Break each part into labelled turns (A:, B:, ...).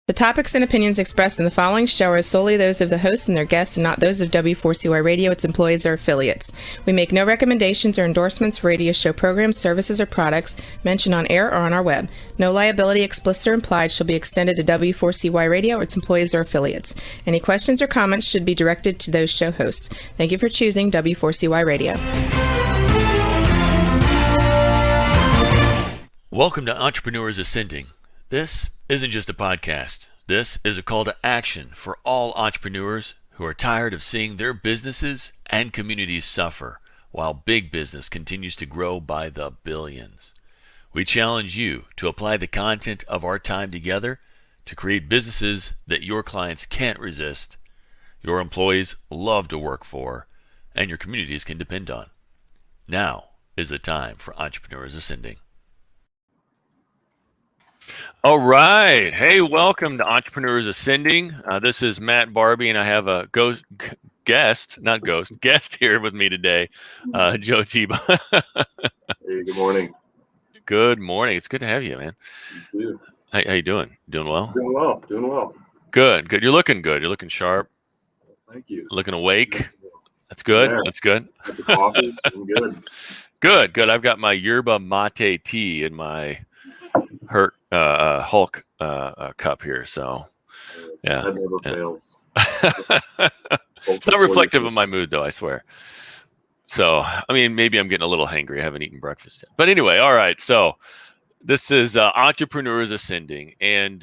A: The topics and opinions expressed in the following show are solely those of the hosts and their guests and not those of W4CY Radio, its employees, or affiliates. We make no recommendations or endorsements for radio show programs, services, or products mentioned on air or on our web. No liability, explicit or implied, shall be extended to W4CY Radio, its employees, or affiliates. Any questions or comments should be directed to those show hosts. Thank you for choosing W4CY Radio.
B: Welcome to Entrepreneurs Ascending. This isn't just a podcast. This is a call to action for all entrepreneurs who are tired of seeing their businesses and communities suffer while big business continues to grow by the billions. We challenge you to apply the content of our time together to create businesses that your clients can't resist, your employees love to work for, and your communities can depend on. Now is the time for Entrepreneurs Ascending. All right. Hey, welcome to Entrepreneurs Ascending. This is Matt Barbey, and I have a guest here with me today, Joe Thibeault.
C: Hey, good morning.
B: Good morning. It's good to have you, man.
C: You too.
B: How you doing? Doing well?
C: Doing well.
B: Good. You're looking good. You're looking sharp.
C: Thank you.
B: Looking awake. That's good.
C: Yeah.
B: That's good.
C: The coffee's been good.
B: Good. I've got my yerba mate tea in my Hulk cup here, so yeah.
C: That never fails.
B: It's not reflective of my mood, though, I swear. So, I mean, maybe I'm getting a little hangry. I haven't eaten breakfast yet. But anyway, all right. So this is Entrepreneurs Ascending, and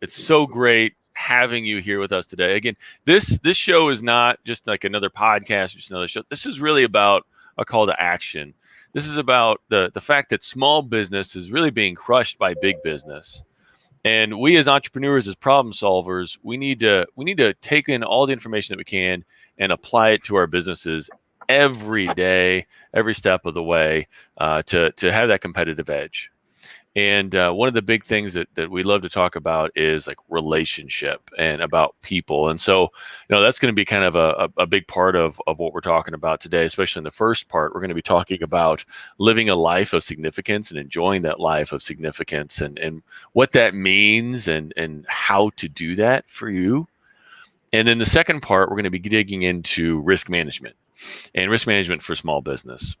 B: it's so great having you here with us today. Again, this show is not just like another podcast, just another show. This is really about a call to action. This is about the fact that small business is really being crushed by big business. And we as entrepreneurs, as problem solvers, we need to take in all the information that we can and apply it to our businesses every day, every step of the way, to have that competitive edge. And one of the big things that we love to talk about is like relationship and about people. And so, that's going to be kind of a big part of what we're talking about today, especially in the first part. We're going to be talking about living a life of significance and enjoying that life of significance and what that means and how to do that for you. And then the second part, we're going to be digging into risk management and risk management for small business.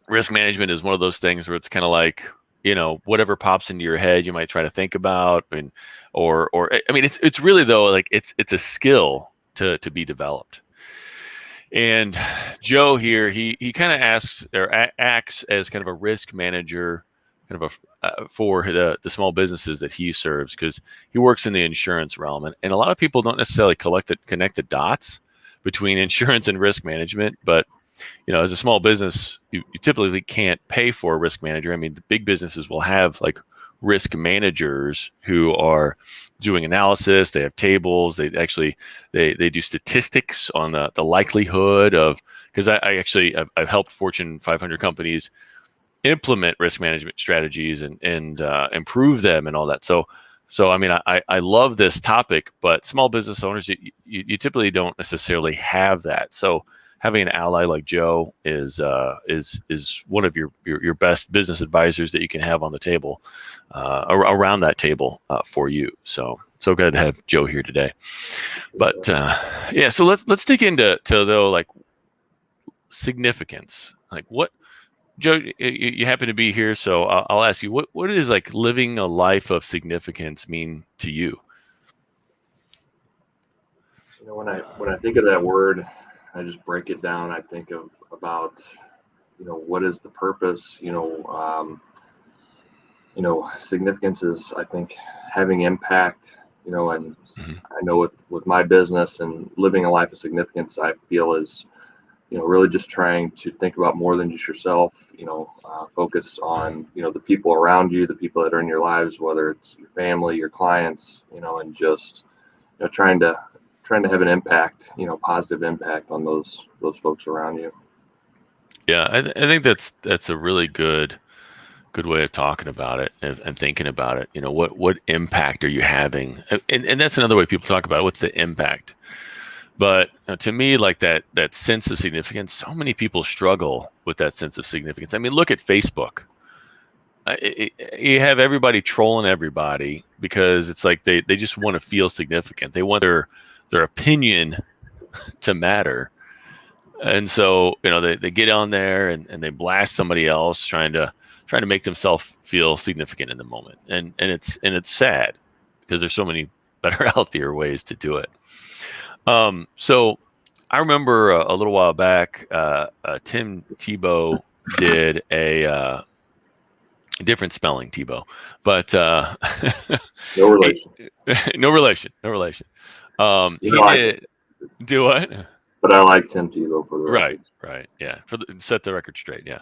B: Risk management is one of those things where it's kind of like, whatever pops into your head, you might try to think about, it's really though, like it's a skill to be developed. And Joe here, he kind of acts as kind of a risk manager, kind of for the small businesses that he serves, because he works in the insurance realm, and a lot of people don't necessarily connect the dots between insurance and risk management, but as a small business, you typically can't pay for a risk manager. I mean, the big businesses will have like risk managers who are doing analysis. They have tables. They do statistics on the likelihood of, because I've helped Fortune 500 companies implement risk management strategies and improve them and all that. So I mean, I love this topic, but small business owners, you typically don't necessarily have that. So having an ally like Joe is one of your best business advisors that you can have on the table, around that table for you. So good to have Joe here today. But so let's dig into though, like significance. Like what, Joe, you happen to be here, so I'll ask you, what is like living a life of significance mean to you?
C: When I think of that word, I just break it down. I think about, what is the purpose? Significance is, I think, having impact. And I know with my business and living a life of significance, I feel is, really just trying to think about more than just yourself. Focus on the people around you, the people that are in your lives, whether it's your family, your clients, and just trying to have an impact, positive impact on those folks around you.
B: Yeah, I think that's a really good way of talking about it and thinking about it. What impact are you having? And that's another way people talk about it. What's the impact? But to me, like that sense of significance, so many people struggle with that sense of significance. I mean, look at Facebook. you have everybody trolling everybody because it's like they just want to feel significant. They want their opinion to matter. And so, they get on there and they blast somebody else trying to make themselves feel significant in the moment. And it's sad because there's so many better, healthier ways to do it. So I remember a little while back, Tim Thibeault did a different spelling, Thibeault, but
C: No relation.
B: no relation. He did do what?
C: But I like Tim Thibeault for the record.
B: Right, yeah. Set the record straight, yeah.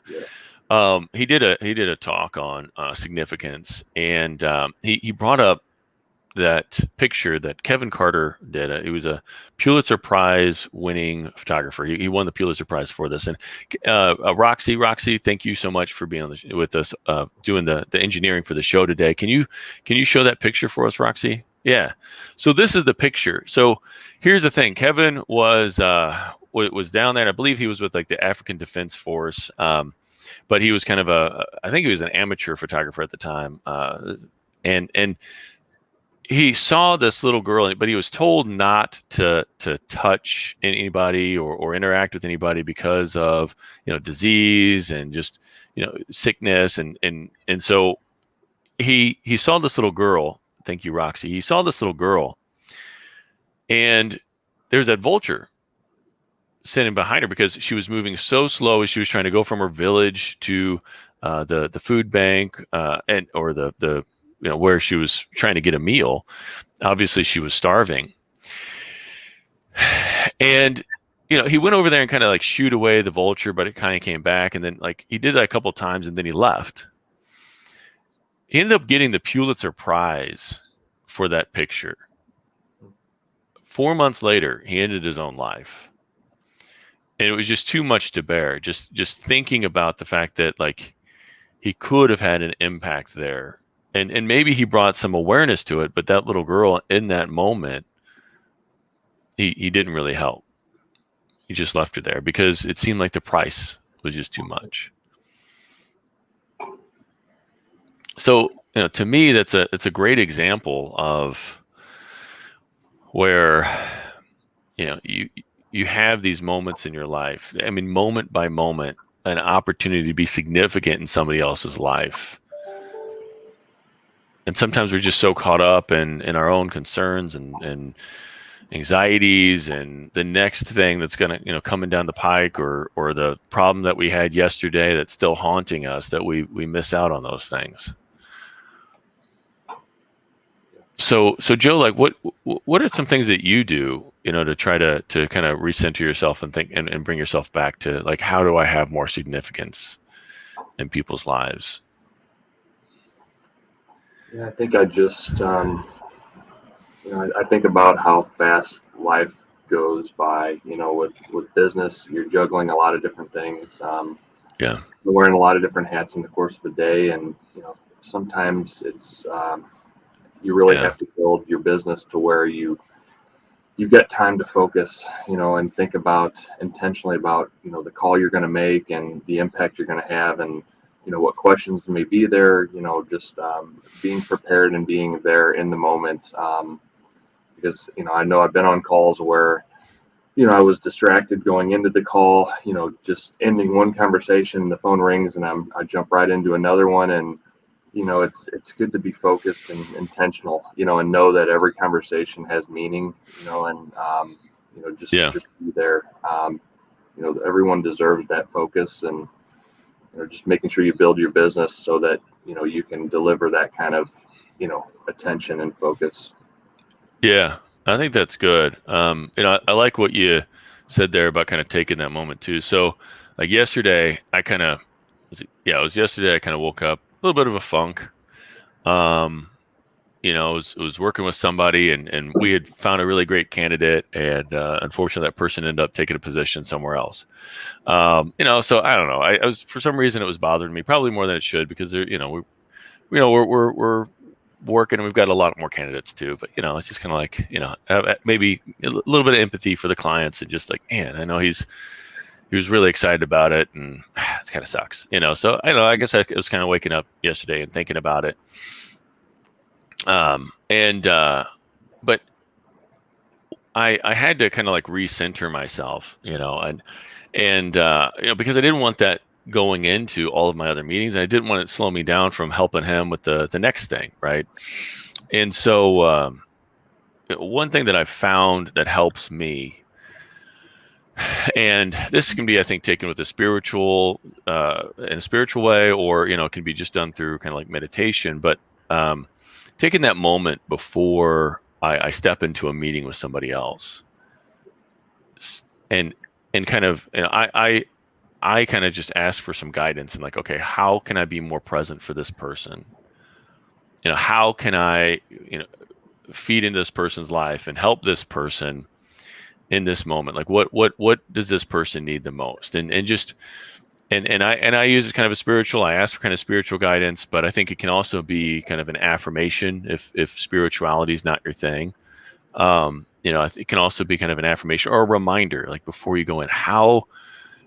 B: He did a talk on significance, and he brought up that picture that Kevin Carter did. He was a Pulitzer Prize winning photographer. He won the Pulitzer Prize for this. And Roxy, thank you so much for being with us, doing the engineering for the show today. Can you show that picture for us, Roxy? Yeah. So this is the picture. So here's the thing. Kevin was down there, and I believe he was with like the African Defense Force. But he was kind of I think he was an amateur photographer at the time. And he saw this little girl, but he was told not to touch anybody or interact with anybody because of, disease and just, sickness. And so he saw this little girl. Thank you, Roxy. He saw this little girl, and there's that vulture sitting behind her because she was moving so slow as she was trying to go from her village to the food bank or the where she was trying to get a meal. Obviously, she was starving, and he went over there and kind of like shooed away the vulture, but it kind of came back, and then like he did that a couple of times, and then he left. He ended up getting the Pulitzer Prize for that picture. 4 months later, he ended his own life. And it was just too much to bear. Just thinking about the fact that like he could have had an impact there. And maybe he brought some awareness to it, but that little girl in that moment, he didn't really help. He just left her there because it seemed like the price was just too much. So, to me, it's a great example of where, you have these moments in your life. I mean, moment by moment, an opportunity to be significant in somebody else's life. And sometimes we're just so caught up in our own concerns and anxieties and the next thing that's going to, coming down the pike or the problem that we had yesterday that's still haunting us, that we miss out on those things. So Joe, like what are some things that you do, to try to kind of recenter yourself and think and bring yourself back to like, how do I have more significance in people's lives?
C: Yeah, I think I just, I think about how fast life goes by, with business, you're juggling a lot of different things. You're wearing a lot of different hats in the course of a day. And, sometimes it's, you really have to build your business to where you've got time to focus, and think intentionally about, the call you're going to make and the impact you're going to have, and, what questions may be there, just being prepared and being there in the moment. Because, I know I've been on calls where, I was distracted going into the call, just ending one conversation, the phone rings and I jump right into another one. And, it's good to be focused and intentional, and know that every conversation has meaning, and, just be there. Everyone deserves that focus, and, just making sure you build your business so that, you can deliver that kind of, attention and focus.
B: Yeah, I think that's good. I like what you said there about kind of taking that moment too. So like yesterday, I kind of woke up a little bit of a funk. I was working with somebody and we had found a really great candidate, and unfortunately that person ended up taking a position somewhere else. So I don't know. I was, for some reason it was bothering me, probably more than it should, because we're working and we've got a lot more candidates too. But it's just kind of like maybe a little bit of empathy for the clients and just like, man, I know he's he was really excited about it, and it kind of sucks, So I don't know. I guess I was kind of waking up yesterday and thinking about it. But I had to kind of like recenter myself, and because I didn't want that going into all of my other meetings. I didn't want it to slow me down from helping him with the next thing, right? And so one thing that I've found that helps me, and this can be, I think, taken with a spiritual in a spiritual way, or it can be just done through kind of like meditation, but taking that moment before I step into a meeting with somebody else, and kind of, I kind of just ask for some guidance and like, okay, how can I be more present for this person? How can I, feed into this person's life and help this person in this moment? Like, what does this person need the most? And I use it kind of a spiritual. I ask for kind of spiritual guidance, but I think it can also be kind of an affirmation if spirituality is not your thing. It can also be kind of an affirmation or a reminder, like before you go in, how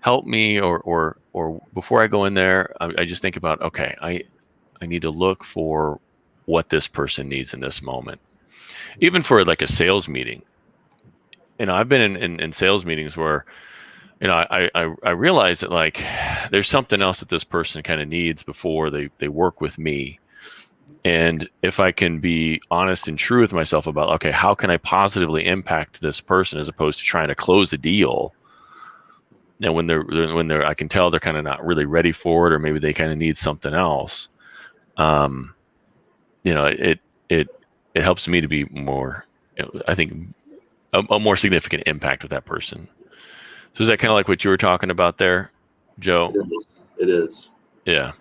B: help me, or before I go in there, I just think about, okay, I need to look for what this person needs in this moment. Even for like a sales meeting, I've been in sales meetings where, I realize that like there's something else that this person kind of needs before they work with me. And if I can be honest and true with myself about, okay, how can I positively impact this person as opposed to trying to close the deal? And when they're, I can tell they're kind of not really ready for it, or maybe they kind of need something else. It helps me to be more, I think, a more significant impact with that person. So is that kind of like what you were talking about there, Joe?
C: It is.
B: Yeah.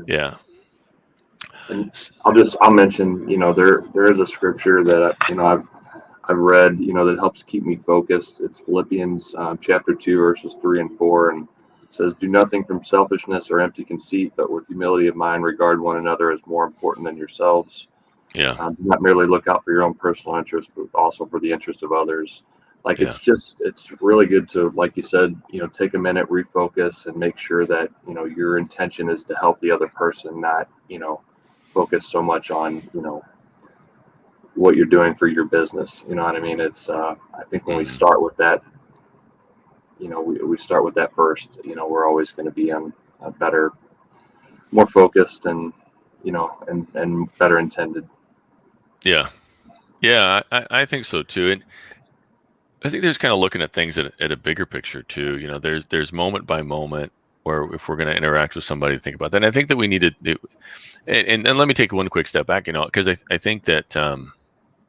B: Yeah.
C: And I'll mention, there is a scripture that I've read, that helps keep me focused. It's Philippians chapter 2, verses 3 and 4, and it says, "Do nothing from selfishness or empty conceit, but with humility of mind regard one another as more important than yourselves."
B: Yeah.
C: Do not merely look out for your own personal interest, but also for the interest of others. Like,
B: Yeah.
C: it's really good to, like you said, take a minute, refocus, and make sure that, your intention is to help the other person, not, focus so much on, what you're doing for your business. You know what I mean? It's, I think when we start with that, we start with that first, we're always going to be on a better, more focused, and, and better intended.
B: Yeah. Yeah. I think so too. And I think there's kind of looking at things at a bigger picture too. There's moment by moment where if we're going to interact with somebody, think about that. And I think that we need to do, and let me take one quick step back, because I think that,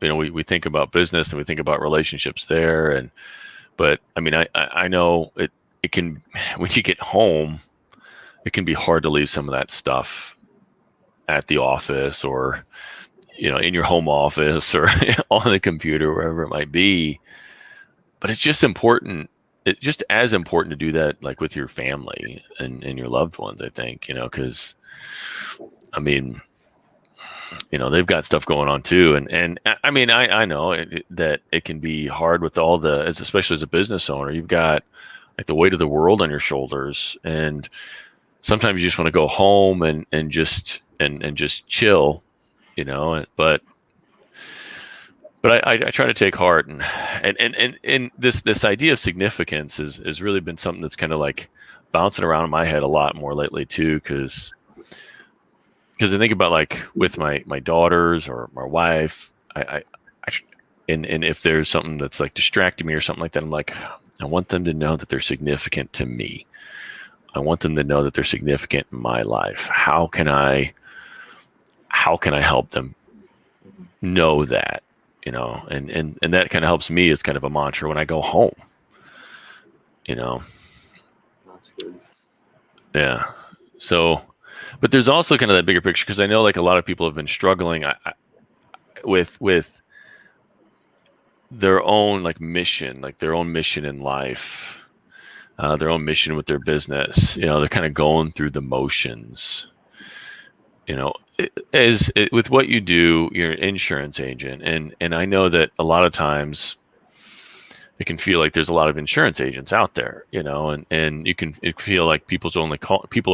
B: we think about business and we think about relationships there. But I mean, I know it can, when you get home, it can be hard to leave some of that stuff at the office, or, in your home office, or on the computer, wherever it might be. But it's just important. It's just as important to do that, like with your family and your loved ones, I think, because I mean, they've got stuff going on too. And I mean, I know that it can be hard with all especially as a business owner, you've got like the weight of the world on your shoulders. And sometimes you just want to go home and just chill, but I try to take heart, and this idea of significance has really been something that's kind of like bouncing around in my head a lot more lately too, because I think about like with my daughters or my wife, and if there's something that's like distracting me or something like that, I'm like, I want them to know that they're significant to me. I want them to know that they're significant in my life. How can I help them know that? And that kind of helps me as kind of a mantra when I go home,
C: That's good.
B: Yeah. So, but there's also kind of that bigger picture, because I know like a lot of people have been struggling with their own like mission, like their own mission in life, their own mission with their business. They're kind of going through the motions. With what you do, you're an insurance agent, and I know that a lot of times, it can feel like there's a lot of insurance agents out there, and it feel like people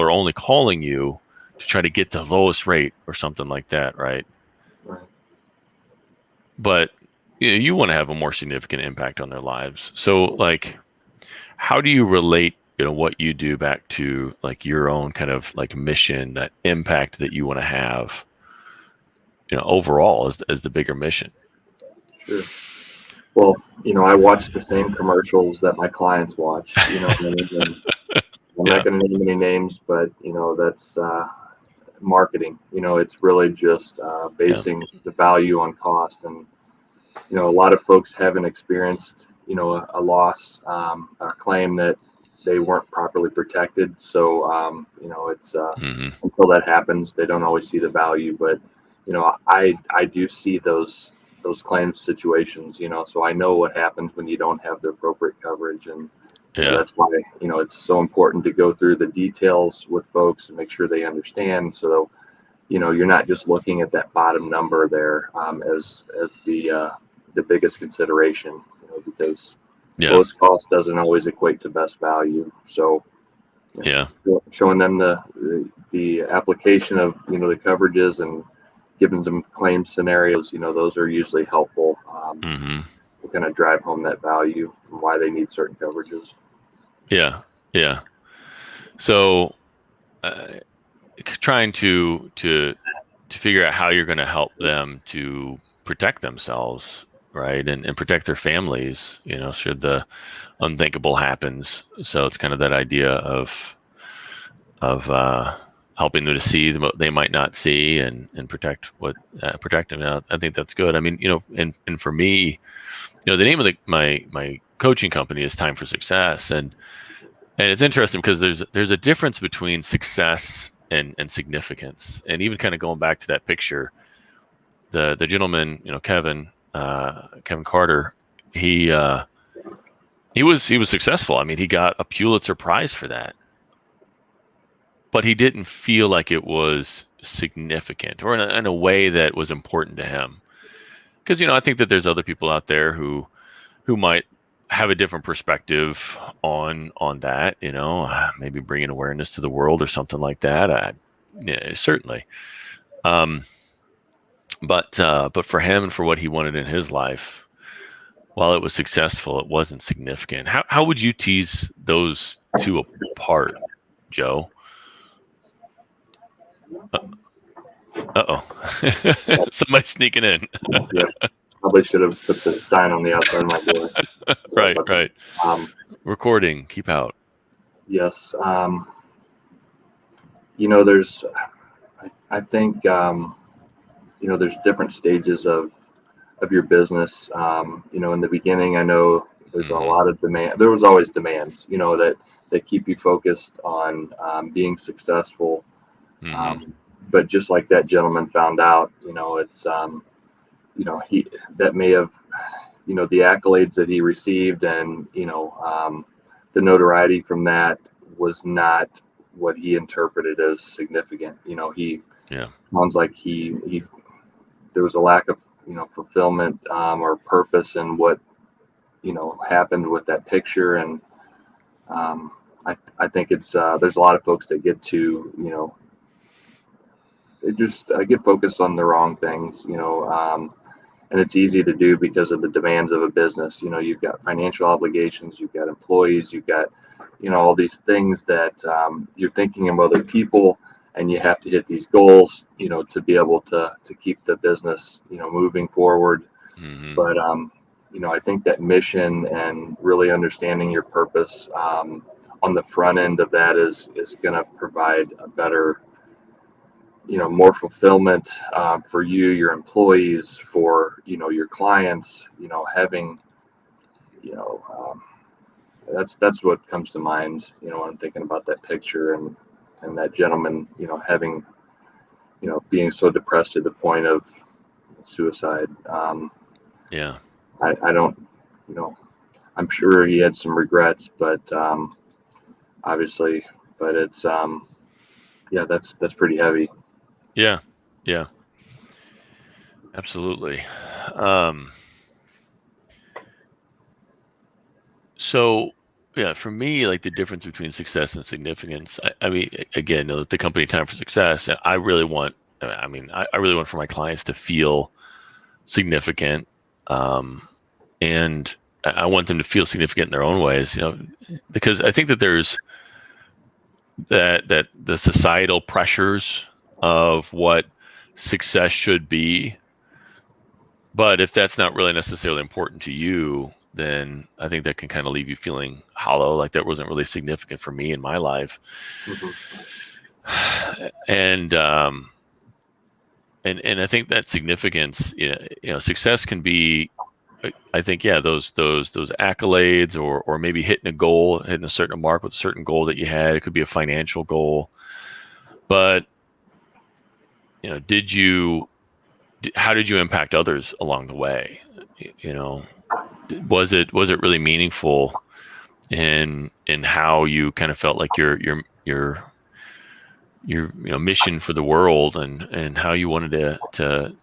B: are only calling you to try to get the lowest rate or something like that, right?
C: Right.
B: But you want to have a more significant impact on their lives. So, like, how do you relate, what you do back to like your own kind of like mission, that impact that you want to have, overall as the bigger mission?
C: Sure. Well, I watch the same commercials that my clients watch. And I'm
B: Yeah.
C: not going to name any names, but that's marketing. It's really just basing the value on cost, and a lot of folks haven't experienced a loss, a claim that they weren't properly protected. So it's until that happens, they don't always see the value. But I do see those claims situations. So I know what happens when you don't have the appropriate coverage, and that's why it's so important to go through the details with folks and make sure they understand. So you're not just looking at that bottom number there as the biggest consideration, because lowest cost doesn't always equate to best value. So showing them the application of the coverages and giving them claim scenarios, those are usually helpful to kind of drive home that value and why they need certain coverages.
B: Yeah. So trying to figure out how you're going to help them to protect themselves, right, and protect their families, should the unthinkable happens. So it's kind of that idea of helping them to see what they might not see, and protect them. I think that's good. I mean, and for me, the name of my coaching company is Time for Success, and it's interesting because there's a difference between success and significance. And even kind of going back to that picture, the gentleman, Kevin Carter, he was successful. I mean, he got a Pulitzer Prize for that, but he didn't feel like it was significant or in a way that was important to him. Because I think that there's other people out there who might have a different perspective on that, maybe bringing awareness to the world or something like that. Certainly. But for him and for what he wanted in his life, while it was successful, it wasn't significant. How would you tease those two apart, Joe? Uh-oh. Somebody sneaking in.
C: Yeah. Probably should have put the sign on the outside of my door.
B: Right. Recording, keep out.
C: Yes. There's, I think, there's different stages of your business. In the beginning, I know there's a lot of demand. There was always demands, that keep you focused on being successful. But just like that gentleman found out, it's, he, that may have, the accolades that he received and, the notoriety from that was not what he interpreted as significant. He sounds like he there was a lack of, fulfillment or purpose in what, happened with that picture. And I think it's there's a lot of folks that get to, they just get focused on the wrong things, and it's easy to do because of the demands of a business. You've got financial obligations, you've got employees, you've got, all these things that you're thinking of other people, and you have to hit these goals, to be able to keep the business, moving forward. But, I think that mission and really understanding your purpose on the front end of that is going to provide a better, more fulfillment for you, your employees, for, your clients, having, that's what comes to mind, when I'm thinking about that picture and that gentleman, having, being so depressed to the point of suicide. I don't, I'm sure he had some regrets, but obviously, but it's, that's pretty heavy.
B: Yeah. Absolutely. So yeah, for me, like the difference between success and significance, I mean, again, the company Time for Success, I really want, I really want for my clients to feel significant. And I want them to feel significant in their own ways, because I think that there's that the societal pressures of what success should be. But if that's not really necessarily important to you, then I think that can kind of leave you feeling hollow, like that wasn't really significant for me in my life. And and I think that significance, success can be, I think, yeah, those accolades, or maybe hitting a certain mark with a certain goal that you had. It could be a financial goal, but how did you impact others along the way? Was it really meaningful in how you kind of felt like your mission for the world, and how you wanted to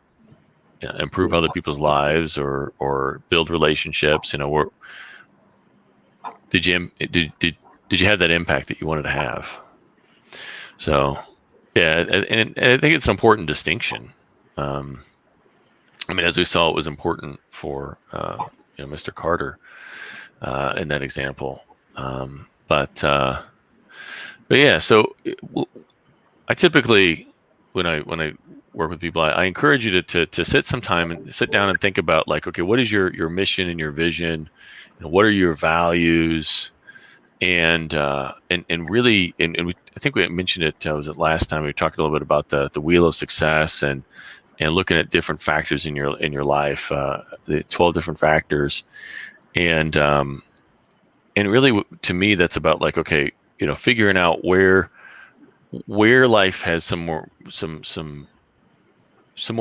B: improve other people's lives, or build relationships? Did you have that impact that you wanted to have? So yeah, and I think it's an important distinction. I mean, as we saw, it was important for Mr. Carter in that example. But yeah, so I typically, when I work with people, I encourage you to sit some time and sit down and think about, like, okay, what is your mission and your vision? What are your values? And really, I think we mentioned it. Was it last time we talked a little bit about the wheel of success, and looking at different factors in your life, the 12 different factors, and really, to me, that's about, like, okay, figuring out where life has some more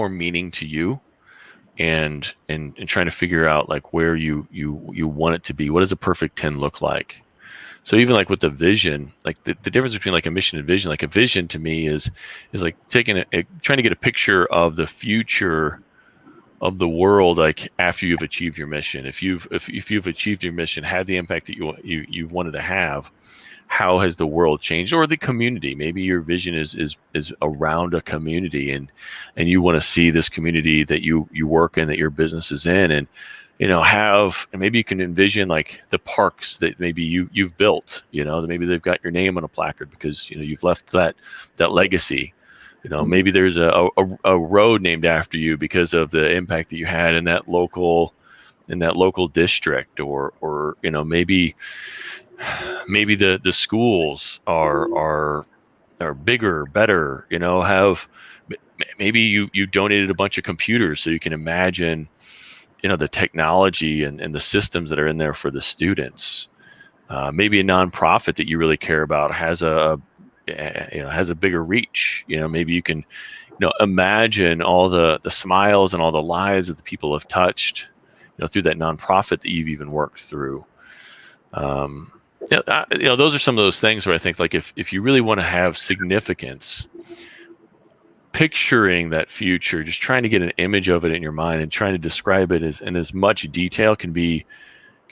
B: meaning to you, and trying to figure out, like, where you want it to be. What does a perfect 10 look like? So even like with the vision, like the difference between like a mission and vision, like a vision to me is like trying to get a picture of the future of the world, like after you've achieved your mission. If you've achieved your mission, had the impact that you wanted to have, how has the world changed, or the community? Maybe your vision is around a community, and you want to see this community that you work in, that your business is in, and and maybe you can envision like the parks that maybe you've built, maybe they've got your name on a placard because you've left that legacy. Maybe there's a road named after you because of the impact that you had in that local district, or maybe the schools are bigger, better, maybe you donated a bunch of computers so you can imagine the technology and the systems that are in there for the students. Maybe a nonprofit that you really care about has a bigger reach. Maybe you can imagine all the smiles and all the lives that the people have touched through that nonprofit that you've even worked through. Those are some of those things where I think, like, if you really want to have significance, picturing that future, just trying to get an image of it in your mind and trying to describe it in as much detail can be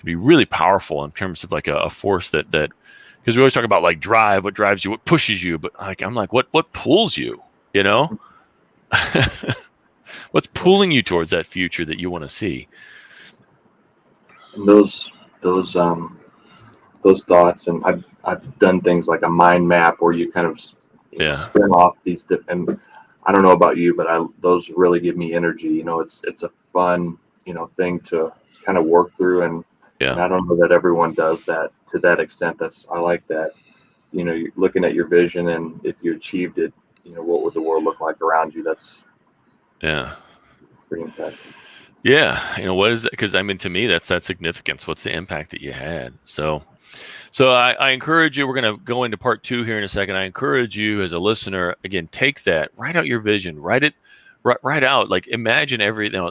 B: really powerful in terms of like a force that because we always talk about like drive, what drives you, what pushes you, but I'm like, what pulls you, what's pulling you towards that future that you want to see?
C: And those thoughts, and I've done things like a mind map where you kind of spin off these and I don't know about you, but those really give me energy. It's a fun thing to kind of work through, and I don't know that everyone does that to that extent. I like that. You're looking at your vision, and if you achieved it, what would the world look like around you? That's pretty impactful.
B: Yeah, what is that? Because to me, that's that significance. What's the impact that you had? So I encourage you. We're going to go into part 2 here in a second. I encourage you as a listener, again, take that, write out your vision, write out, like, imagine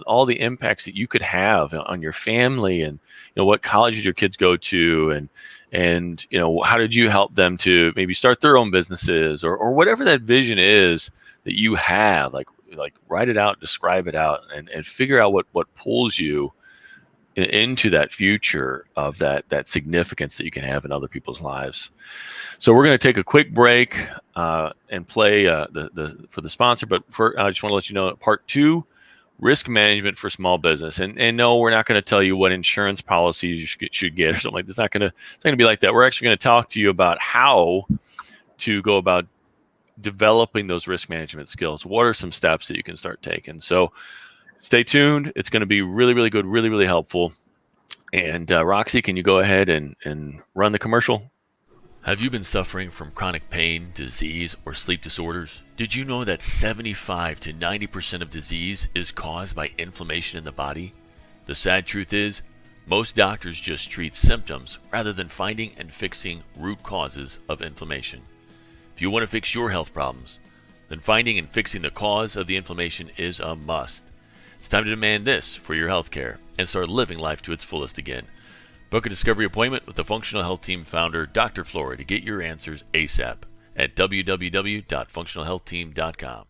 B: all the impacts that you could have on your family, and what college did your kids go to, and how did you help them to maybe start their own businesses, or whatever that vision is that you have, like write it out, describe it out, and figure out what pulls you into that future of that significance that you can have in other people's lives. So we're going to take a quick break and play for the sponsor. But I just want to let you know part 2, risk management for small business. And no, we're not going to tell you what insurance policies you should get or something like that. It's not going to be like that. We're actually going to talk to you about how to go about developing those risk management skills. What are some steps that you can start taking? So stay tuned. It's going to be really, really good, really, really helpful. And Roxy, can you go ahead and run the commercial? Have you been suffering from chronic pain, disease, or sleep disorders? Did you know that 75 to 90% of disease is caused by inflammation in the body? The sad truth is, most doctors just treat symptoms rather than finding and fixing root causes of inflammation. If you want to fix your health problems, then finding and fixing the cause of the inflammation is a must. It's time to demand this for your health care and start living life to its fullest again. Book a discovery appointment with the Functional Health Team founder, Dr. Flory, to get your answers ASAP at www.functionalhealthteam.com.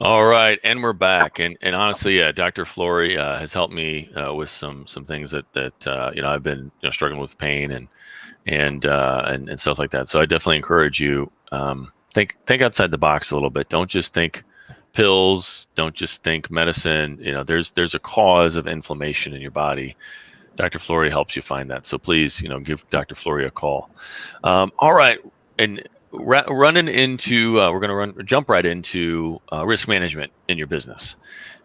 B: All right, and we're back. And honestly, Dr. Flory has helped me with some things that I've been struggling with pain and stuff like that. So I definitely encourage you think outside the box a little bit. Don't just think pills. Don't just think medicine. There's a cause of inflammation in your body. Dr. Flory helps you find that. So please, give Dr. Flory a call. All right. And running into, we're going to jump right into risk management in your business.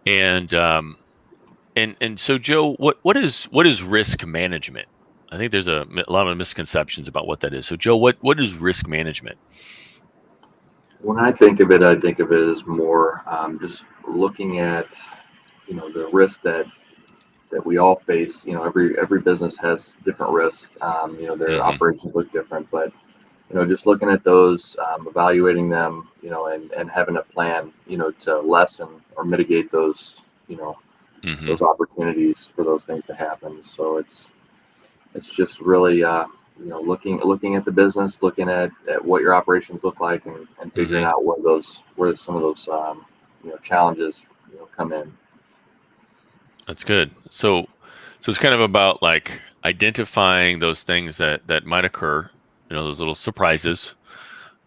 B: And so Joe, what is risk management? I think there's a lot of misconceptions about what that is. So Joe, what is risk management?
C: When I think of it as more just looking at, the risk that we all face. Every business has different risks. Their operations look different, but just looking at those, evaluating them, and having a plan, to lessen or mitigate those, those opportunities for those things to happen. So it's just really, looking at the business, looking at what your operations look like, and figuring out where some of those, challenges, come in.
B: That's good. So it's kind of about like identifying those things that might occur, those little surprises,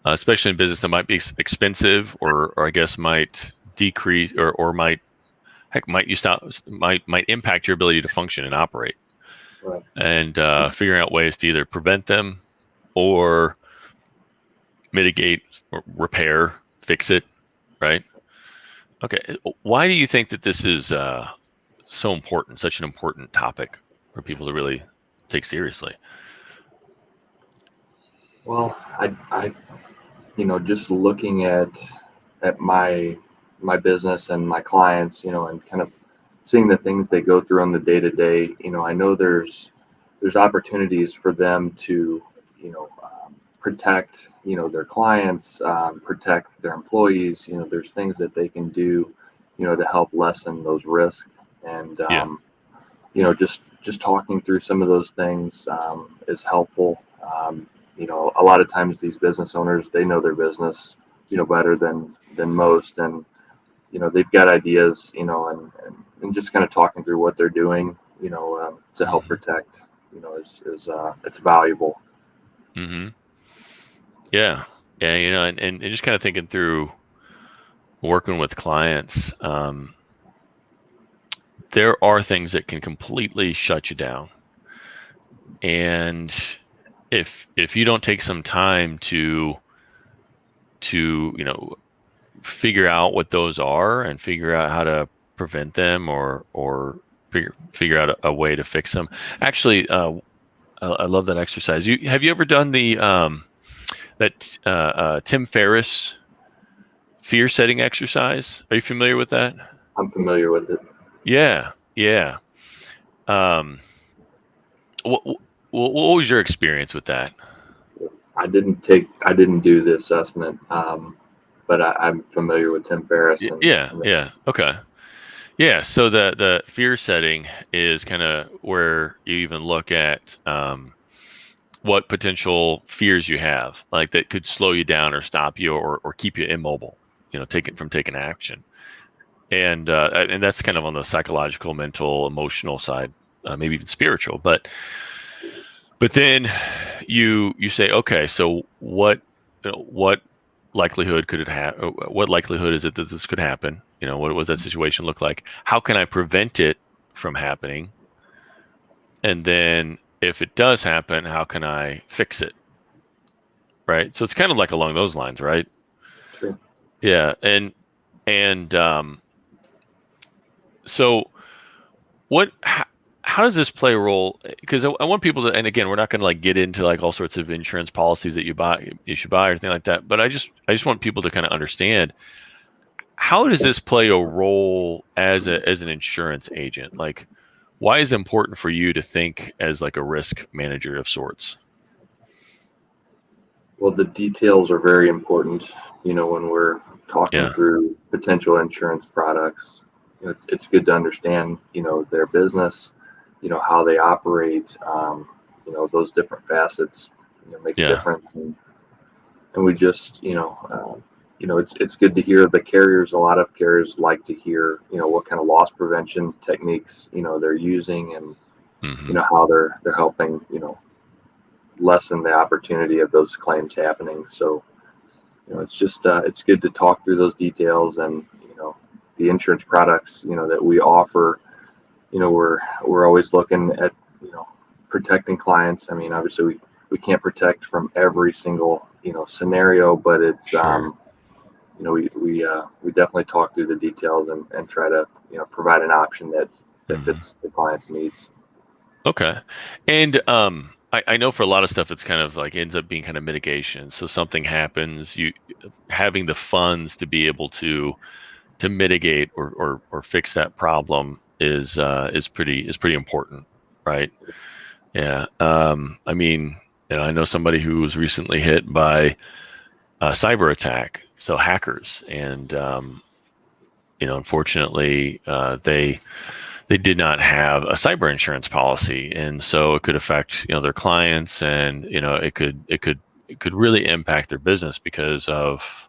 B: especially in business that might be expensive or I guess might decrease or might impact your ability to function and operate.
C: Right.
B: And figuring out ways to either prevent them or mitigate or repair, fix it, right? Okay. Why do you think that this is so important, such an important topic for people to really take seriously?
C: Well, I just looking at my business and my clients, and kind of seeing the things they go through on the day to day, I know there's opportunities for them to, protect, their clients, protect their employees. There's things that they can do, to help lessen those risks. And, just talking through some of those things is helpful. A lot of times these business owners, they know their business, better than most. And, they've got ideas, and just kind of talking through what they're doing, to help protect, is it's valuable.
B: Mm-hmm. Yeah. Yeah. And just kind of thinking through working with clients, there are things that can completely shut you down. And if you don't take some time to figure out what those are and figure out how to prevent them or figure out a way to fix them. Actually, I love that exercise. Have you ever done the Tim Ferriss fear setting exercise? Are you familiar with that?
C: I'm familiar with it.
B: Yeah. What was your experience with that?
C: I didn't do the assessment, but I'm familiar with Tim Ferriss.
B: Yeah. Okay. Yeah. So the fear setting is kind of where you even look at what potential fears you have, like that could slow you down or stop you or keep you immobile, take it from taking action. and that's kind of on the psychological, mental, emotional side, maybe even spiritual. But then you say, okay, so what likelihood could it have? What likelihood is it that this could happen? What does that situation look like? How can I prevent it from happening? And then if it does happen, how can I fix it? Right. So it's kind of like along those lines, right?
C: Sure.
B: Yeah. And so how does this play a role? Because I want people to, and again, we're not going to like get into like all sorts of insurance policies that you should buy or anything like that. But I just want people to kind of understand, how does this play a role as an insurance agent? Like, why is it important for you to think as like a risk manager of sorts?
C: Well, the details are very important, when we're talking through potential insurance products. It's good to understand, their business, how they operate, those different facets, make a difference. And we just, it's good to hear the carriers. A lot of carriers like to hear, what kind of loss prevention techniques, they're using, and, how they're helping, lessen the opportunity of those claims happening. So, it's just it's good to talk through those details, and the insurance products that we offer. We're always looking at protecting clients. I mean, obviously we can't protect from every single scenario, but it's we definitely talk through the details and try to provide an option that fits the client's needs.
B: Okay, and I know for a lot of stuff, it's kind of like ends up being kind of mitigation. So something happens, you having the funds to be able to mitigate or fix that problem is pretty important, right? Yeah. I mean, I know somebody who was recently hit by a cyber attack, so hackers, and unfortunately, they did not have a cyber insurance policy, and so it could affect their clients, and it could really impact their business because of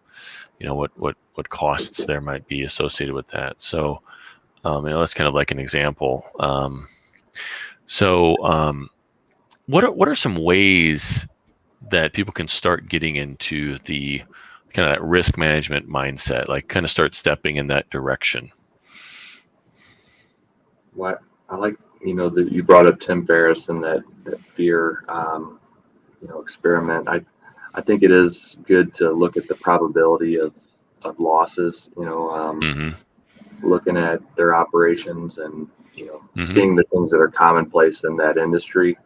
B: what costs there might be associated with that. So that's kind of like an example. What are some ways that people can start getting into the kind of that risk management mindset, like kind of start stepping in that direction?
C: What I like, that you brought up Tim Ferriss and that fear, experiment. I think it is good to look at the probability of losses. Looking at their operations and seeing the things that are commonplace in that industry.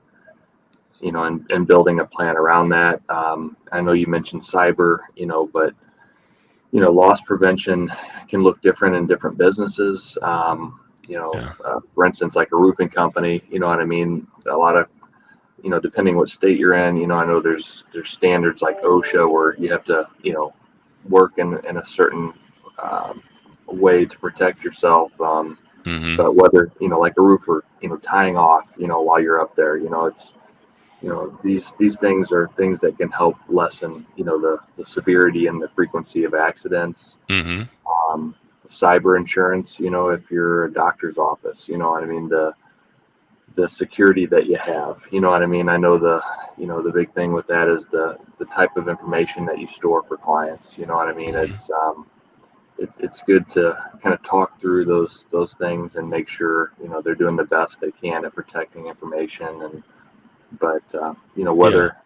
C: And building a plan around that. I know you mentioned cyber, but loss prevention can look different in different businesses. For instance, like a roofing company, what I mean? A lot of, depending what state you're in, I know there's standards like OSHA where you have to, work in a certain way to protect yourself. But whether, like a roofer, tying off, while you're up there, it's, these things are things that can help lessen, the severity and the frequency of accidents. Cyber insurance, if you're a doctor's office, what I mean, the security that you have, what I mean. I know the big thing with that is the type of information that you store for clients. What I mean. It's good to kind of talk through those things and make sure they're doing the best they can at protecting information. But whether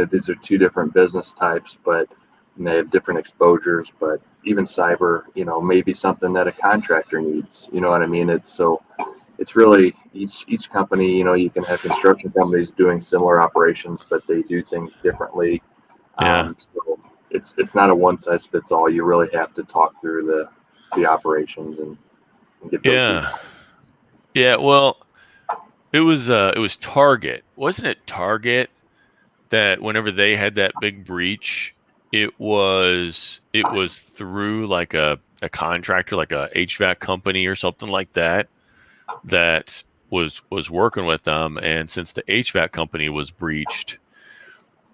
C: these are two different business types, but they have different exposures. But even cyber, may be something that a contractor needs. What I mean. It's really each company. You can have construction companies doing similar operations, but they do things differently. So it's not a one size fits all. You really have to talk through the operations and get those details.
B: Yeah. Well, it was Target, wasn't it? Target, that whenever they had that big breach, it was through like a contractor, like a HVAC company or something like that was working with them. And since the HVAC company was breached,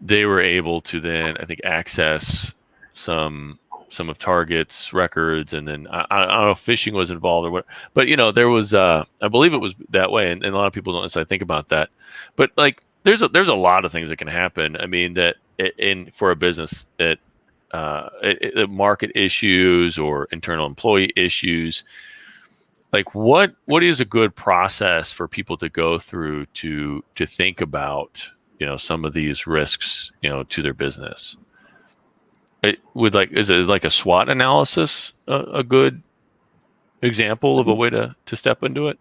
B: they were able to then, I think, access some some of Target's records, and then I don't know if phishing was involved or what, but there was I believe it was that way, and a lot of people don't necessarily think about that. But like there's a lot of things that can happen. I mean that for a business that market issues or internal employee issues. Like what is a good process for people to go through to think about some of these risks to their business? Is it like a SWOT analysis a good example of a way to step into it?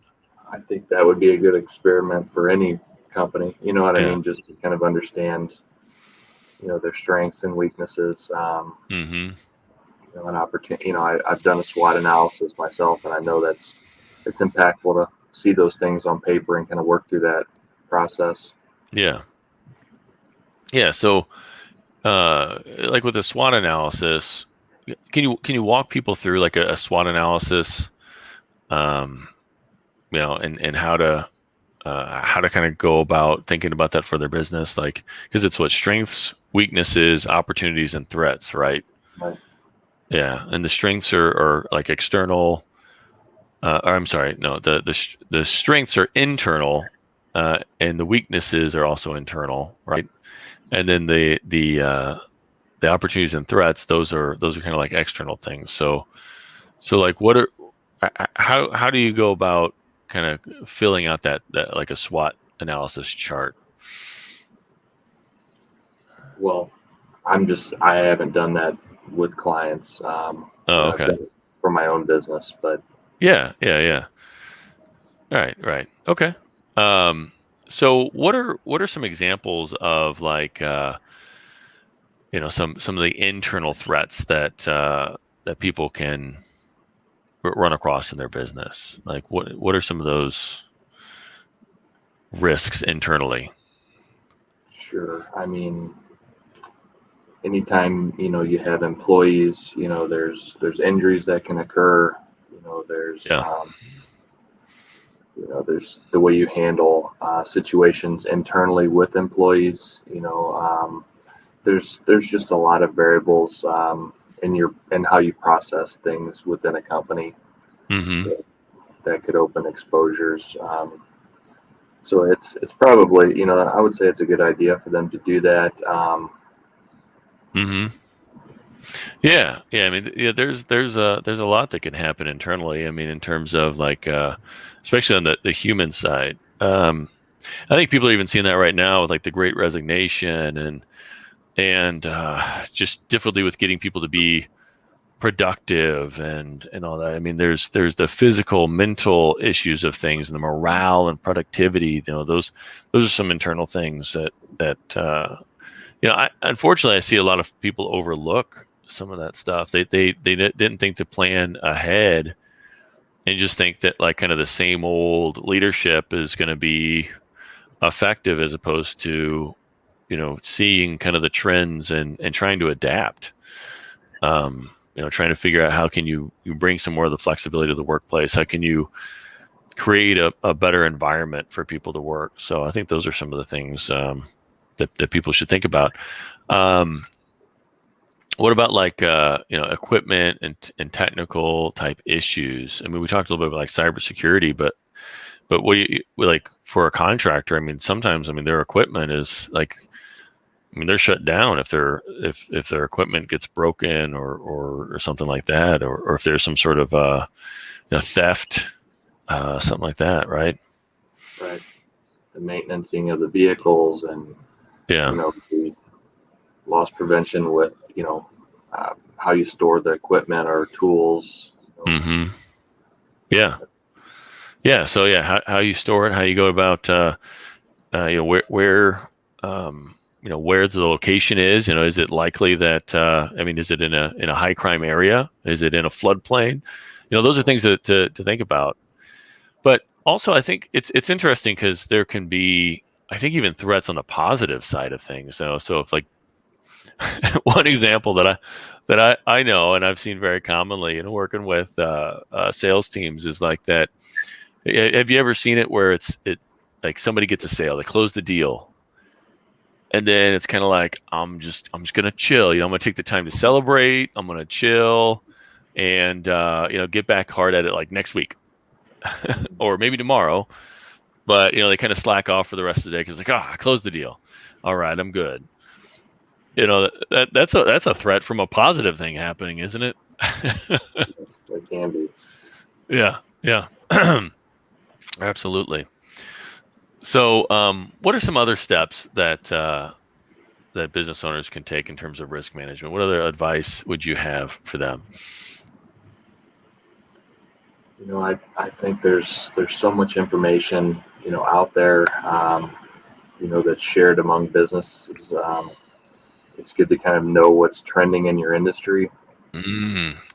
C: I think that would be a good experiment for any company. You know what I
B: Yeah.
C: mean? Just to kind of understand, their strengths and weaknesses.
B: Mm-hmm.
C: An opportunity. I've done a SWOT analysis myself, and I know it's impactful to see those things on paper and kind of work through that process.
B: Yeah. Yeah. So, like with a SWOT analysis, can you walk people through like a SWOT analysis, and how to kind of go about thinking about that for their business, like because it's what strengths, weaknesses, opportunities, and threats, right?
C: Right.
B: Yeah, and the strengths are like external. Or I'm sorry, no, the strengths are internal, and the weaknesses are also internal, right? And then the opportunities and threats, those are kind of like external things. So like how do you go about kind of filling out that like a SWOT analysis chart?
C: Well, I haven't done that with clients.
B: Oh,
C: I've
B: okay.
C: done it for my own business, but
B: Yeah. Right. Okay. So what are some examples of like some of the internal threats that people can run across in their business? Like what are some of those risks internally?
C: sure. I mean, anytime you have employees, there's injuries that can occur. There's
B: Yeah.
C: there's the way you handle situations internally with employees. There's just a lot of variables in how you process things within a company
B: Mm-hmm.
C: that could open exposures. So it's probably I would say it's a good idea for them to do that.
B: Mm-hmm. Yeah. I mean, yeah. There's a lot that can happen internally. I mean, in terms of like, especially on the human side. I think people are even seeing that right now with like the Great Resignation and just difficulty with getting people to be productive and all that. I mean, there's the physical, mental issues of things, and the morale and productivity. Those are some internal things that unfortunately, I see a lot of people overlook some of that stuff. They didn't think to plan ahead and just think that like kind of the same old leadership is going to be effective as opposed to seeing kind of the trends and trying to adapt. Trying to figure out how can you bring some more of the flexibility to the workplace. How can you create a better environment for people to work? So I think those are some of the things that people should think about. What about like equipment and technical type issues? I mean, we talked a little bit about like cybersecurity, but what do you like for a contractor? I mean, sometimes their equipment is like, they're shut down if their equipment gets broken or something like that, or if there's some sort of theft, something like that, right?
C: Right. The maintenancing of the vehicles and
B: Yeah.
C: the loss prevention with how you store the equipment or tools.
B: Mm-hmm. Yeah. So yeah, how you store it, how you go about where where the location is. Is it likely that is it in a high crime area? Is it in a floodplain? Those are things to think about. But also, I think it's interesting because there can be, I think, even threats on the positive side of things. So if like one example that I know and I've seen very commonly, working with sales teams is like that. Have you ever seen it where it like somebody gets a sale, they close the deal, And then it's kind of like, I'm just going to chill. I'm going to take the time to celebrate. I'm going to chill and, get back hard at it like next week or maybe tomorrow. But, they kind of slack off for the rest of the day because I closed the deal. All right, I'm good. That's a threat from a positive thing happening, isn't it?
C: Yes, it can be.
B: Yeah. Absolutely. So, what are some other steps that business owners can take in terms of risk management? What other advice would you have for them?
C: I think there's so much information, out there, that's shared among businesses. It's good to kind of know what's trending in your industry.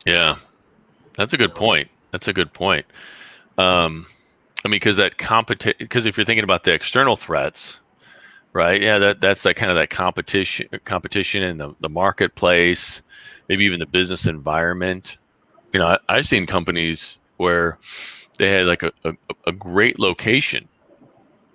B: Yeah, that's a good point. Because because if you're thinking about the external threats, right? Yeah, that's that kind of that competition in the marketplace, maybe even the business environment. I've seen companies where they had like a great location,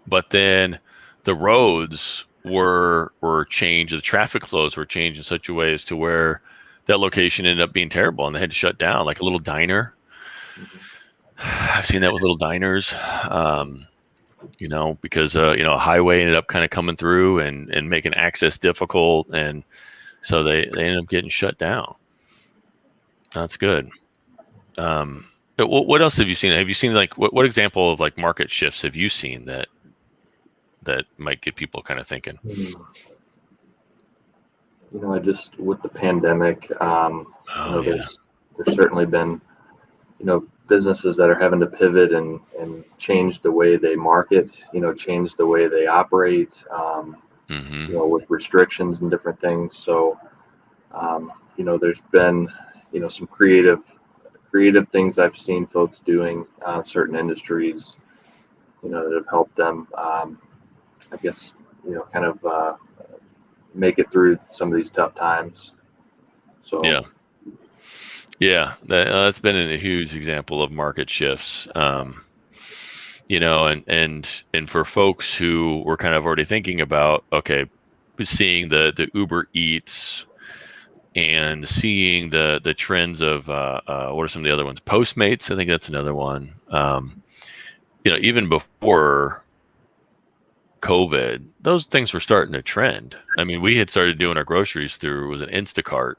B: but then the roads were changed, the traffic flows were changed in such a way as to where that location ended up being terrible, and they had to shut down, like a little diner. I've seen that with little diners, because a highway ended up kind of coming through and making access difficult, and so they ended up getting shut down. That's good. What else have you seen? Have you seen like what example of like market shifts have you seen that might get people kind of thinking?
C: I just with the pandemic, there's certainly been businesses that are having to pivot and change the way they market, change the way they operate, with restrictions and different things. So, there's been, some creative things I've seen folks doing, certain industries, that have helped them, I guess, kind of make it through some of these tough times. So,
B: yeah, that's been a huge example of market shifts. And for folks who were kind of already thinking about, seeing the Uber Eats and seeing the trends of what are some of the other ones? Postmates, I think that's another one. Even before COVID, those things were starting to trend. I mean, we had started doing our groceries through an Instacart,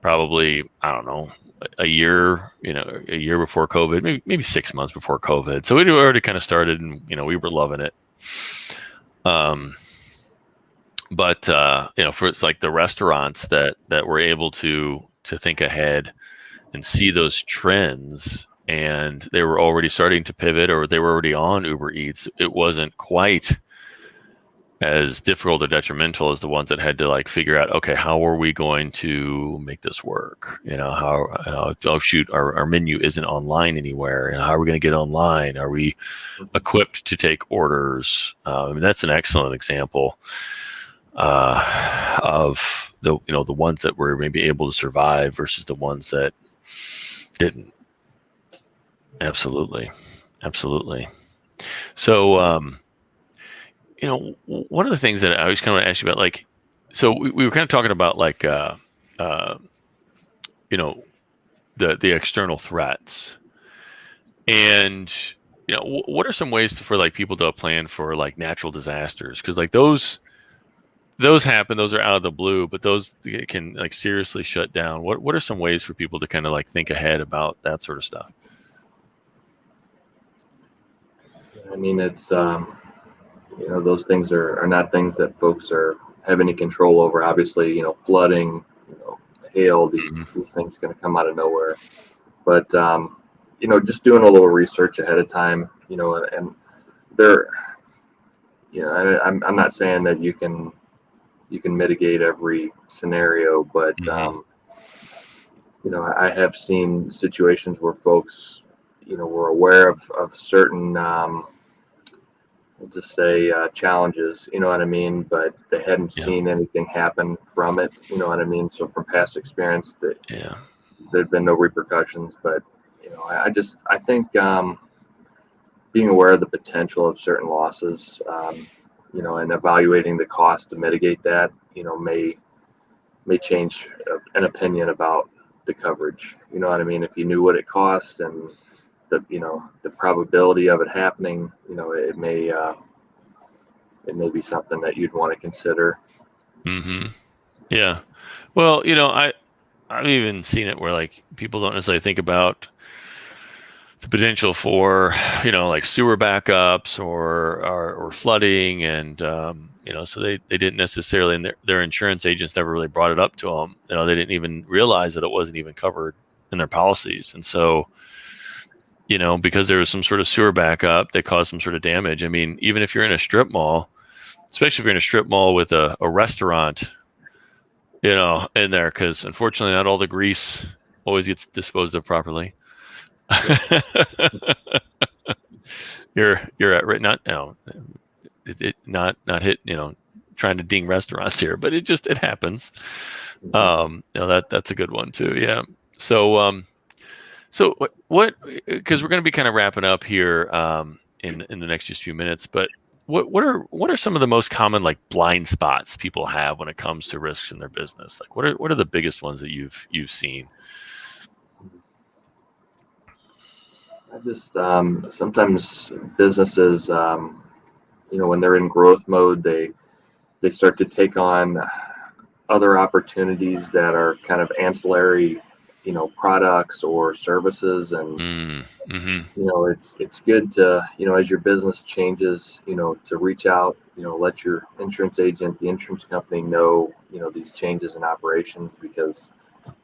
B: probably, I don't know, a year before COVID, maybe 6 months before COVID. So we already kind of started, and we were loving it. But for it's like the restaurants that were able to think ahead and see those trends, and they were already starting to pivot, or they were already on Uber Eats, it wasn't quite as difficult or detrimental as the ones that had to like figure out, how are we going to make this work? Our menu isn't online anywhere, and how are we going to get online? Are we equipped to take orders? That's an excellent example of the ones that were maybe able to survive versus the ones that didn't. Absolutely. So, one of the things that I was kind of ask you about, like, so we were kind of talking about like, the external threats, and what are some ways for like people to plan for like natural disasters? Because like those happen, those are out of the blue, but those can like seriously shut down. What are some ways for people to kind of like think ahead about that sort of stuff?
C: I mean, it's those things are not things that folks have any control over. Obviously, flooding, hail, these things going to come out of nowhere. But just doing a little research ahead of time, and there, I'm not saying that you can mitigate every scenario, but I have seen situations where folks, were aware of certain, we'll just say challenges, you know what I mean, but they hadn't seen anything happen from it, you know what I mean. So from past experience, there'd been no repercussions, but I think being aware of the potential of certain losses, and evaluating the cost to mitigate that, may change an opinion about the coverage. You know what I mean? If you knew what it cost and the probability of it happening, it may be something that you'd want to consider.
B: Mm-hmm. Yeah. Well, I've even seen it where like people don't necessarily think about the potential for like sewer backups or flooding, and so they didn't necessarily, and their insurance agents never really brought it up to them. They didn't even realize that it wasn't even covered in their policies, and so because there was some sort of sewer backup that caused some sort of damage. I mean, even if you're in a strip mall, especially if you're in a strip mall with a restaurant, in there, because unfortunately not all the grease always gets disposed of properly. you're at right, not not hit trying to ding restaurants here, but it happens. That's a good one too. Yeah. So what because we're going to be kind of wrapping up here in the next just few minutes, but what are some of the most common like blind spots people have when it comes to risks in their business? Like what are the biggest ones that you've seen?
C: I just sometimes businesses, when they're in growth mode, they start to take on other opportunities that are kind of ancillary, products or services, and it's good to, as your business changes, to reach out, let your insurance agent, the insurance company know, these changes in operations, because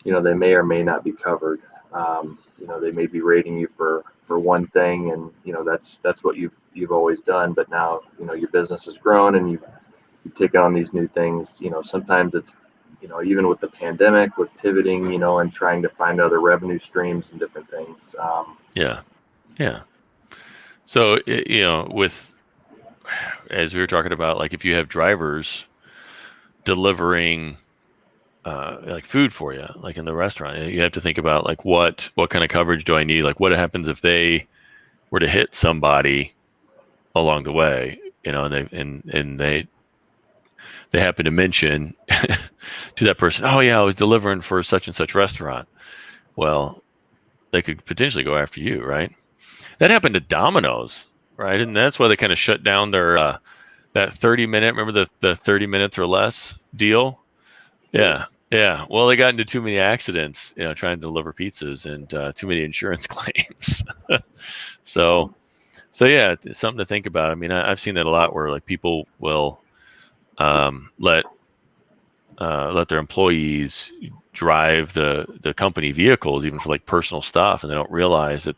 C: they may or may not be covered. They may be rating you for one thing, and that's what you've always done, but now your business has grown and you've taken on these new things. Sometimes it's even with the pandemic, with pivoting, and trying to find other revenue streams and different things.
B: Yeah. So with, as we were talking about, like if you have drivers delivering like food for you, like in the restaurant, you have to think about like what kind of coverage do I need? Like what happens if they were to hit somebody along the way, and they happen to mention to that person, oh yeah, I was delivering for such and such restaurant. Well, they could potentially go after you, right? That happened to Domino's, right? And that's why they kind of shut down their that 30-minute, remember the 30 minutes or less deal? Yeah. Well, they got into too many accidents, trying to deliver pizzas, and too many insurance claims. So yeah, it's something to think about. I mean, I've seen that a lot where like people will let their employees drive the company vehicles, even for like personal stuff, and they don't realize that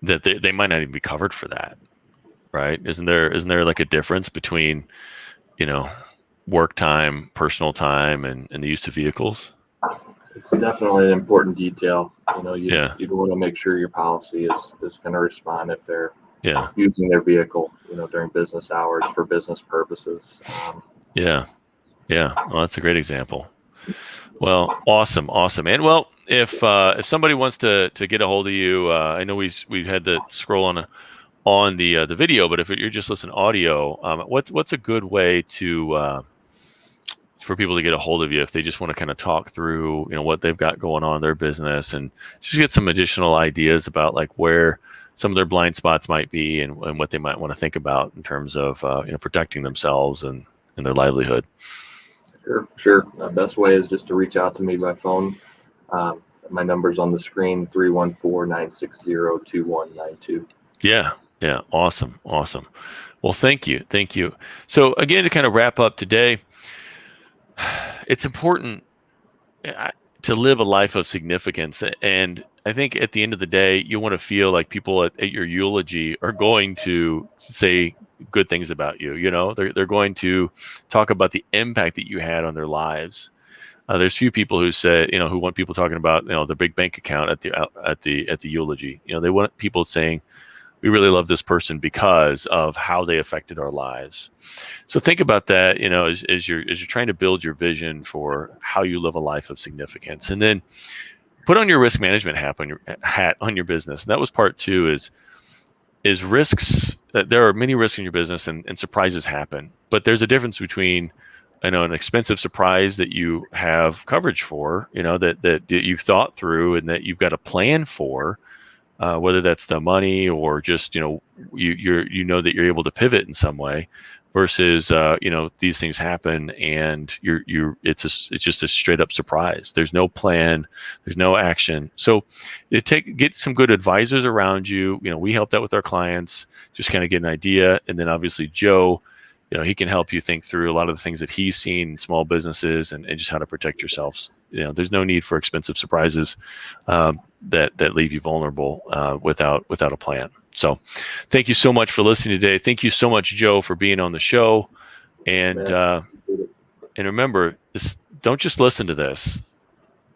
B: they might not even be covered for that, right? Isn't there like a difference between work time, personal time, and the use of vehicles?
C: It's definitely an important detail. You'd want to make sure your policy is going to respond if they're using their vehicle, during business hours for business purposes.
B: Yeah. Well, that's a great example. Well, awesome. And well, if somebody wants to get a hold of you, I know we've had the scroll on the video, but if you're just listening audio, what's a good way to for people to get a hold of you if they just want to kind of talk through what they've got going on in their business, and just get some additional ideas about like where some of their blind spots might be, and what they might want to think about in terms of protecting themselves and their livelihood?
C: Sure. The best way is just to reach out to me by phone. My number's on the screen, 314-960-2192.
B: Yeah. Awesome. Well, thank you. So again, to kind of wrap up today, it's important to live a life of significance. And I think at the end of the day, you want to feel like people at your eulogy are going to say good things about you. They're going to talk about the impact that you had on their lives. There's few people who say, who want people talking about, the big bank account at the eulogy. They want people saying, we really love this person because of how they affected our lives. So think about that, as you're trying to build your vision for how you live a life of significance, and then put on your risk management hat on your business. And that was part two. Is risks there are many risks in your business, and surprises happen. But there's a difference between, an expensive surprise that you have coverage for, that you've thought through and that you've got a plan for, whether that's the money or just, that you're able to pivot in some way, versus, these things happen and it's just a straight up surprise. There's no plan, there's no action. So get some good advisors around you. We help that with our clients, just kind of get an idea. And then obviously Joe, he can help you think through a lot of the things that he's seen in small businesses and just how to protect yourselves. There's no need for expensive surprises that leave you vulnerable without a plan. So thank you so much for listening today. Thank you so much, Joe, for being on the show. And remember, don't just listen to this.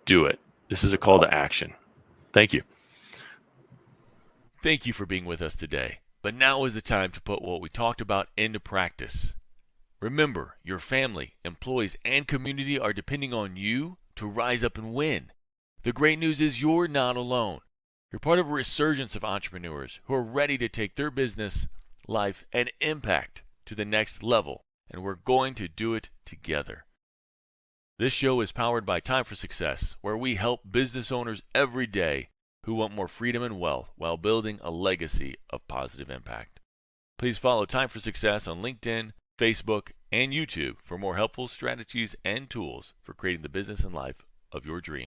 B: Do it. This is a call to action. Thank you. Thank you for being with us today. But now is the time to put what we talked about into practice. Remember, your family, employees, and community are depending on you to rise up and win. The great news is you're not alone. You're part of a resurgence of entrepreneurs who are ready to take their business, life, and impact to the next level, and we're going to do it together. This show is powered by Time for Success, where we help business owners every day who want more freedom and wealth while building a legacy of positive impact. Please follow Time for Success on LinkedIn, Facebook, and YouTube for more helpful strategies and tools for creating the business and life of your dreams.